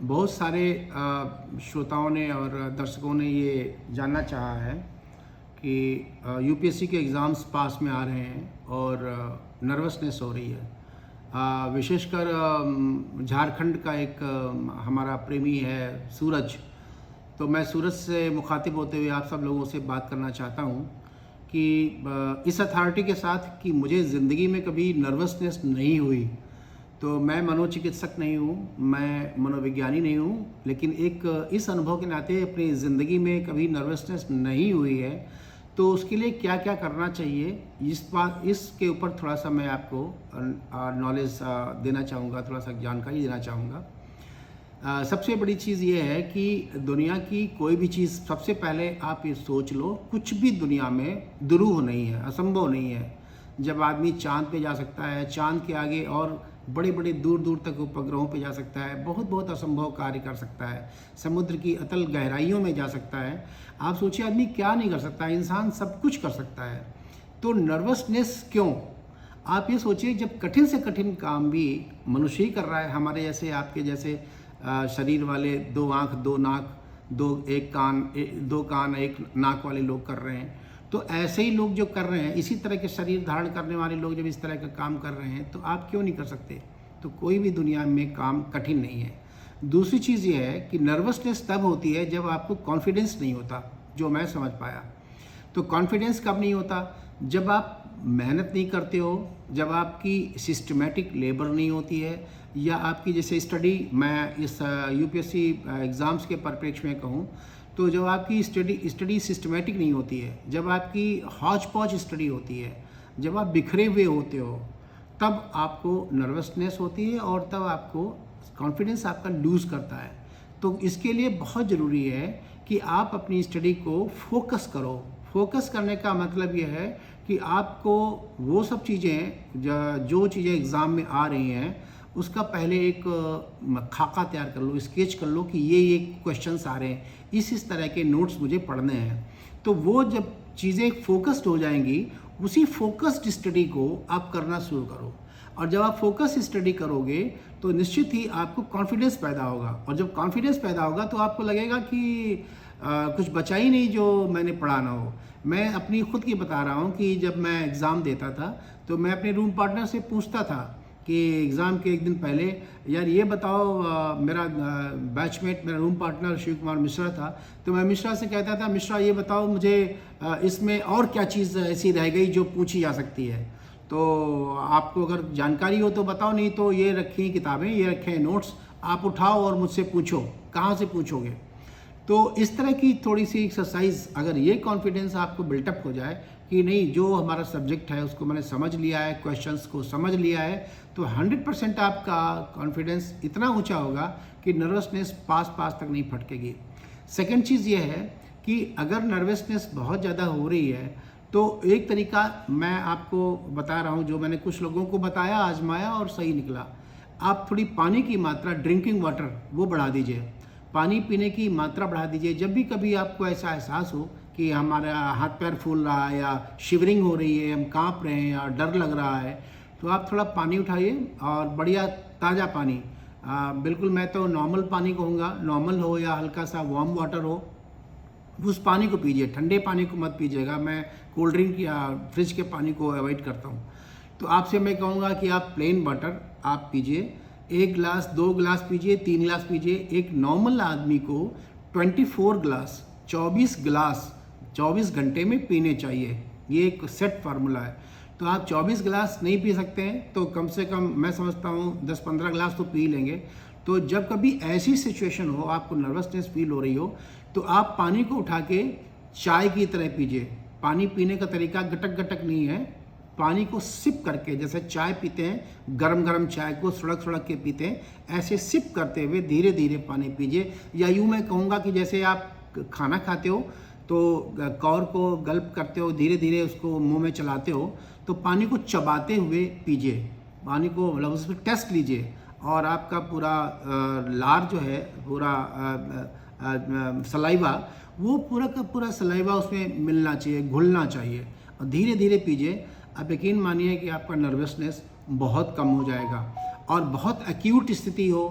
बहुत सारे श्रोताओं ने और दर्शकों ने ये जानना चाहा है कि यूपीएससी के एग्ज़ाम्स पास में आ रहे हैं और नर्वसनेस हो रही है। विशेषकर झारखंड का एक हमारा प्रेमी है सूरज। तो मैं सूरज से मुखातिब होते हुए आप सब लोगों से बात करना चाहता हूँ कि इस अथॉरिटी के साथ कि मुझे ज़िंदगी में कभी नर्वसनेस नहीं हुई। तो मैं मनोचिकित्सक नहीं हूँ, मैं मनोविज्ञानी नहीं हूँ, लेकिन एक इस अनुभव के नाते अपनी ज़िंदगी में कभी नर्वसनेस नहीं हुई है। तो उसके लिए क्या क्या करना चाहिए, इसके ऊपर थोड़ा सा मैं आपको नॉलेज देना चाहूँगा, थोड़ा सा जानकारी देना चाहूँगा। सबसे बड़ी चीज़ ये है कि दुनिया की कोई भी चीज़, सबसे पहले आप ये सोच लो, कुछ भी दुनिया में दुरूह नहीं है, असंभव नहीं है। जब आदमी चाँद पे जा सकता है, चाँद के आगे और बड़े बड़े दूर दूर तक उपग्रहों पे जा सकता है, बहुत बहुत असंभव कार्य कर सकता है, समुद्र की अतल गहराइयों में जा सकता है। आप सोचिए आदमी क्या नहीं कर सकता, इंसान सब कुछ कर सकता है। तो नर्वसनेस क्यों? आप ये सोचिए, जब कठिन से कठिन काम भी मनुष्य ही कर रहा है, हमारे जैसे आपके जैसे शरीर वाले 2 आँख 2 नाक 2 कान 1 नाक वाले लोग कर रहे हैं, तो ऐसे ही लोग जो कर रहे हैं, इसी तरह के शरीर धारण करने वाले लोग जब इस तरह का काम कर रहे हैं, तो आप क्यों नहीं कर सकते? तो कोई भी दुनिया में काम कठिन नहीं है। दूसरी चीज़ ये है कि नर्वसनेस तब होती है जब आपको कॉन्फिडेंस नहीं होता, जो मैं समझ पाया। तो कॉन्फिडेंस कब नहीं होता? जब आप मेहनत नहीं करते हो, जब आपकी सिस्टमेटिक लेबर नहीं होती है, या आपकी जैसे स्टडी, मैं इस यूपीएससी एग्ज़ाम्स के परिप्रेक्ष्य में कहूँ तो जब आपकी स्टडी सिस्टमेटिक नहीं होती है, जब आपकी हौच पौच स्टडी होती है, जब आप बिखरे हुए होते हो, तब आपको नर्वसनेस होती है और तब आपको कॉन्फिडेंस आपका लूज़ करता है। तो इसके लिए बहुत ज़रूरी है कि आप अपनी स्टडी को फोकस करो। फोकस करने का मतलब यह है कि आपको वो सब चीज़ें जो चीज़ें एग्ज़ाम में आ रही हैं, उसका पहले एक खाका तैयार कर लो, स्केच कर लो कि ये क्वेश्चंस आ रहे हैं, इस तरह के नोट्स मुझे पढ़ने हैं। तो वो जब चीज़ें फोकस्ड हो जाएंगी, उसी फोकस्ड स्टडी को आप करना शुरू करो। और जब आप फोकस स्टडी करोगे तो निश्चित ही आपको कॉन्फिडेंस पैदा होगा, और जब कॉन्फिडेंस पैदा होगा तो आपको लगेगा कि कुछ बचा ही नहीं जो मैंने पढ़ा ना हो। मैं अपनी खुद की बता रहा हूँ कि जब मैं एग्ज़ाम देता था तो मैं अपने रूम पार्टनर से पूछता था कि एग्ज़ाम के एक दिन पहले, यार ये बताओ, मेरा बैचमेट, मेरा रूम पार्टनर शिव कुमार मिश्रा था, तो मैं मिश्रा से कहता था, मिश्रा ये बताओ मुझे इसमें और क्या चीज़ ऐसी रह गई जो पूछी जा सकती है, तो आपको अगर जानकारी हो तो बताओ, नहीं तो ये रखी किताबें, ये रखे नोट्स, आप उठाओ और मुझसे पूछो। कहाँ से पूछोगे? तो इस तरह की थोड़ी सी एक्सरसाइज, अगर ये कॉन्फिडेंस आपको बिल्टअप हो जाए कि नहीं, जो हमारा सब्जेक्ट है उसको मैंने समझ लिया है, क्वेश्चंस को समझ लिया है, तो 100% आपका कॉन्फिडेंस इतना ऊंचा होगा कि नर्वसनेस पास तक नहीं फटकेगी। सेकंड चीज़ ये है कि अगर नर्वसनेस बहुत ज़्यादा हो रही है तो एक तरीका मैं आपको बता रहा हूँ, जो मैंने कुछ लोगों को बताया, आजमाया और सही निकला। आप थोड़ी पानी की मात्रा, ड्रिंकिंग वाटर, वो बढ़ा दीजिए। पानी पीने की मात्रा बढ़ा दीजिए। जब भी कभी आपको ऐसा एहसास हो कि हमारा हाथ पैर फूल रहा है, या शिवरिंग हो रही है, हम काँप रहे हैं, या डर लग रहा है, तो आप थोड़ा पानी उठाइए, और बढ़िया ताज़ा पानी, बिल्कुल मैं तो नॉर्मल पानी कहूँगा, नॉर्मल हो या हल्का सा वार्म वाटर हो, उस पानी को पीजिए। ठंडे पानी को मत पीजिएगा, मैं कोल्ड ड्रिंक या फ्रिज के पानी को अवॉइड करता हूँ। तो आपसे मैं कहूँगा कि आप प्लेन वाटर आप पीजिए, 1 गिलास, 2 गिलास पीजिए, 3 गिलास पीजिए। एक नॉर्मल आदमी को 24 गिलास, 24 गिलास 24 घंटे में पीने चाहिए। ये एक सेट फार्मूला है। तो आप 24 गिलास नहीं पी सकते हैं तो कम से कम मैं समझता हूँ 10-15 गिलास तो पी लेंगे। तो जब कभी ऐसी सिचुएशन हो, आपको नर्वसनेस फील हो रही हो, तो आप पानी को उठा के चाय की तरह पीजिए। पानी पीने का तरीका गटक गटक नहीं है, पानी को सिप करके, जैसे चाय पीते हैं, गरम गरम चाय को सुड़क सुड़क के पीते हैं, ऐसे सिप करते हुए धीरे धीरे पानी पीजिए। या यूँ मैं कहूँगा कि जैसे आप खाना खाते हो तो कौर को गल्प करते हो, धीरे धीरे उसको मुंह में चलाते हो, तो पानी को चबाते हुए पीजिए। पानी को मतलब उस पर टेस्ट लीजिए, और आपका पूरा लार जो है, पूरा सलाइवा, वो पूरा का पूरा सलाइवा उसमें मिलना चाहिए, घुलना चाहिए, और धीरे धीरे पीजिए। आप यकीन मानिए कि आपका नर्वसनेस बहुत कम हो जाएगा। और बहुत एक्यूट स्थिति हो,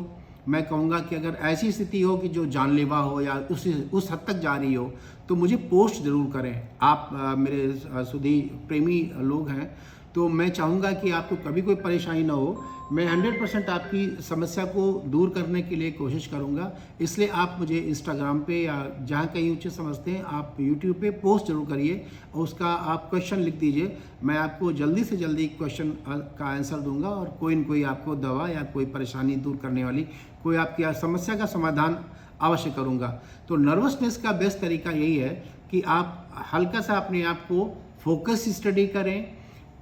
मैं कहूँगा कि अगर ऐसी स्थिति हो कि जो जानलेवा हो या उस हद तक जा रही हो तो मुझे पोस्ट ज़रूर करें। आप मेरे सुधी प्रेमी लोग हैं, तो मैं चाहूँगा कि आपको कभी कोई परेशानी ना हो। मैं 100% आपकी समस्या को दूर करने के लिए कोशिश करूँगा। इसलिए आप मुझे इंस्टाग्राम पे या जहाँ कहीं उचित समझते हैं आप यूट्यूब पे पोस्ट जरूर करिए और उसका आप क्वेश्चन लिख दीजिए। मैं आपको जल्दी से जल्दी क्वेश्चन का आंसर दूंगा और कोई न कोई आपको दवा या कोई परेशानी दूर करने वाली कोई आपकी समस्या का समाधान अवश्य करूँगा। तो नर्वसनेस का बेस्ट तरीका यही है कि आप हल्का सा अपने आप को फोकस स्टडी करें,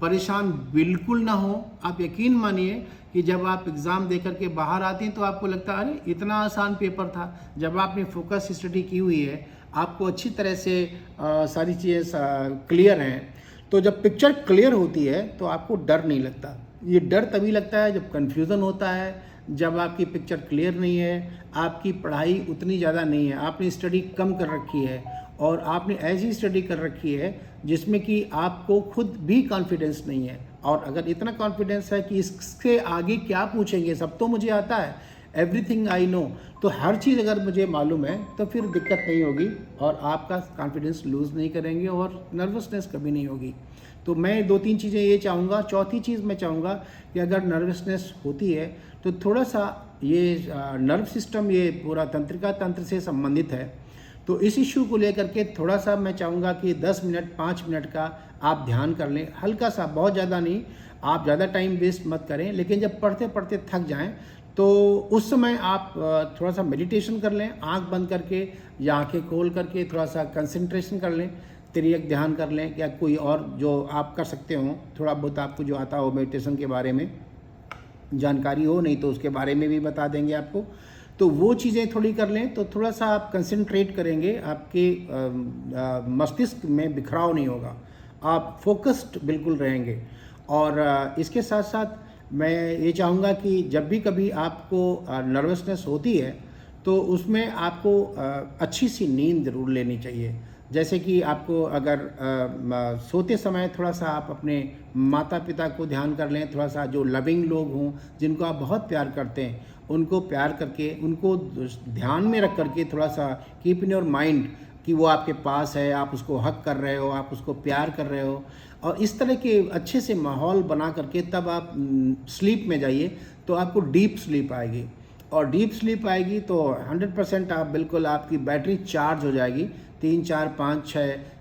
परेशान बिल्कुल ना हो। आप यकीन मानिए कि जब आप एग्ज़ाम दे करके बाहर आते हैं तो आपको लगता है अरे इतना आसान पेपर था। जब आपने फोकस स्टडी की हुई है, आपको अच्छी तरह से सारी चीज़ें क्लियर हैं, तो जब पिक्चर क्लियर होती है तो आपको डर नहीं लगता। ये डर तभी लगता है जब कन्फ्यूज़न होता है, जब आपकी पिक्चर क्लियर नहीं है, आपकी पढ़ाई उतनी ज़्यादा नहीं है, आपने स्टडी कम कर रखी है और आपने ऐसी स्टडी कर रखी है जिसमें कि आपको खुद भी कॉन्फिडेंस नहीं है। और अगर इतना कॉन्फिडेंस है कि इसके आगे क्या पूछेंगे, सब तो मुझे आता है, एवरीथिंग आई नो, तो हर चीज़ अगर मुझे मालूम है तो फिर दिक्कत नहीं होगी और आपका कॉन्फिडेंस लूज़ नहीं करेंगे और नर्वसनेस कभी नहीं होगी। तो मैं 2-3 चीज़ें ये चाहूँगा। चौथी चीज़ मैं चाहूँगा कि अगर नर्वसनेस होती है तो थोड़ा सा ये नर्व सिस्टम, ये पूरा तंत्रिका तंत्र से संबंधित है, तो इस इशू को लेकर के थोड़ा सा मैं चाहूँगा कि 10 मिनट 5 मिनट का आप ध्यान कर लें, हल्का सा, बहुत ज़्यादा नहीं। आप ज़्यादा टाइम वेस्ट मत करें, लेकिन जब पढ़ते पढ़ते थक जाएं तो उस समय आप थोड़ा सा मेडिटेशन कर लें, आंख बंद करके या आंखें खोल करके थोड़ा सा कंसंट्रेशन कर लें, तिर्यक ध्यान कर लें या कोई और जो आप कर सकते हो, थोड़ा बहुत आपको जो आता हो मेडिटेशन के बारे में जानकारी हो, नहीं तो उसके बारे में भी बता देंगे आपको। तो वो चीज़ें थोड़ी कर लें तो थोड़ा सा आप कंसंट्रेट करेंगे, आपके मस्तिष्क में बिखराव नहीं होगा, आप फोकस्ड बिल्कुल रहेंगे। और इसके साथ साथ मैं ये चाहूँगा कि जब भी कभी आपको नर्वसनेस होती है तो उसमें आपको अच्छी सी नींद ज़रूर लेनी चाहिए। जैसे कि आपको अगर सोते समय थोड़ा सा आप अपने माता पिता को ध्यान कर लें, थोड़ा सा जो लविंग लोग हों जिनको आप बहुत प्यार करते हैं उनको प्यार करके, उनको ध्यान में रख करके थोड़ा सा कीप इन योर माइंड कि वो आपके पास है, आप उसको हक कर रहे हो, आप उसको प्यार कर रहे हो, और इस तरह के अच्छे से माहौल बना करके तब आप स्लीप में जाइए तो आपको डीप स्लीप आएगी। और डीप स्लीप आएगी तो 100% आप बिल्कुल, आपकी बैटरी चार्ज हो जाएगी। 3, 4, 5,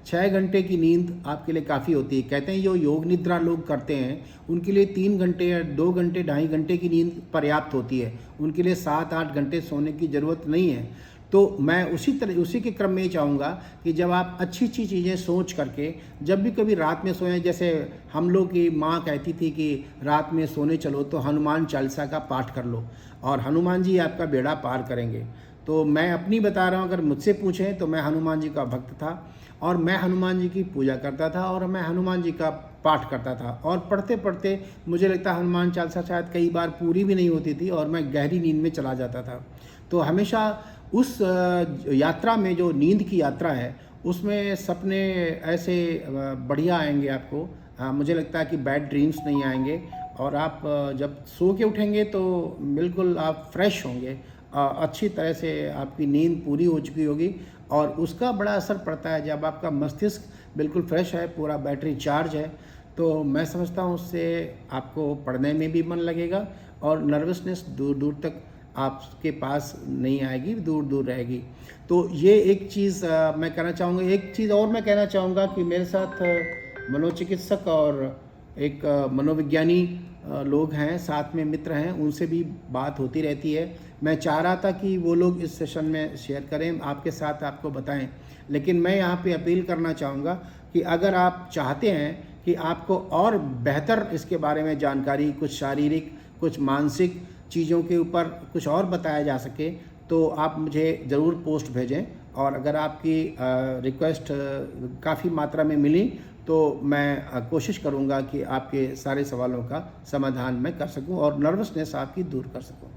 6 घंटे की नींद आपके लिए काफ़ी होती है। कहते हैं जो योग निद्रा लोग करते हैं उनके लिए 3 घंटे या 2 घंटे 2.5 घंटे की नींद पर्याप्त होती है, उनके लिए 7-8 घंटे सोने की ज़रूरत नहीं है। तो मैं उसी के क्रम में ये चाहूँगा कि जब आप अच्छी अच्छी चीज़ें सोच करके जब भी कभी रात में सोएं, जैसे हम लोग की माँ कहती थी कि रात में सोने चलो तो हनुमान चालीसा का पाठ कर लो और हनुमान जी आपका बेड़ा पार करेंगे। तो मैं अपनी बता रहा हूँ, अगर मुझसे पूछें तो मैं हनुमान जी का भक्त था और मैं हनुमान जी की पूजा करता था और मैं हनुमान जी का पाठ करता था, और पढ़ते पढ़ते मुझे लगता है हनुमान चालीसा शायद कई बार पूरी भी नहीं होती थी और मैं गहरी नींद में चला जाता था। तो हमेशा उस यात्रा में, जो नींद की यात्रा है, उसमें सपने ऐसे बढ़िया आएंगे आपको। मुझे लगता है कि बैड ड्रीम्स नहीं आएंगे और आप जब सो के उठेंगे तो बिल्कुल आप फ्रेश होंगे, अच्छी तरह से आपकी नींद पूरी हो चुकी होगी और उसका बड़ा असर पड़ता है जब आपका मस्तिष्क बिल्कुल फ्रेश है, पूरा बैटरी चार्ज है। तो मैं समझता हूँ उससे आपको पढ़ने में भी मन लगेगा और नर्वसनेस दूर दूर तक आपके पास नहीं आएगी, दूर दूर रहेगी। तो ये एक चीज़ मैं कहना चाहूँगा। एक चीज़ और मैं कहना चाहूँगा कि मेरे साथ मनोचिकित्सक और एक मनोविज्ञानी लोग हैं, साथ में मित्र हैं, उनसे भी बात होती रहती है। मैं चाह रहा था कि वो लोग इस सेशन में शेयर करें, आपके साथ आपको बताएं, लेकिन मैं यहाँ पे अपील करना चाहूँगा कि अगर आप चाहते हैं कि आपको और बेहतर इसके बारे में जानकारी, कुछ शारीरिक कुछ मानसिक चीज़ों के ऊपर कुछ और बताया जा सके, तो आप मुझे ज़रूर पोस्ट भेजें। और अगर आपकी रिक्वेस्ट काफ़ी मात्रा में मिली तो मैं कोशिश करूँगा कि आपके सारे सवालों का समाधान मैं कर सकूँ और नर्वसनेस आपकी दूर कर सकूँ।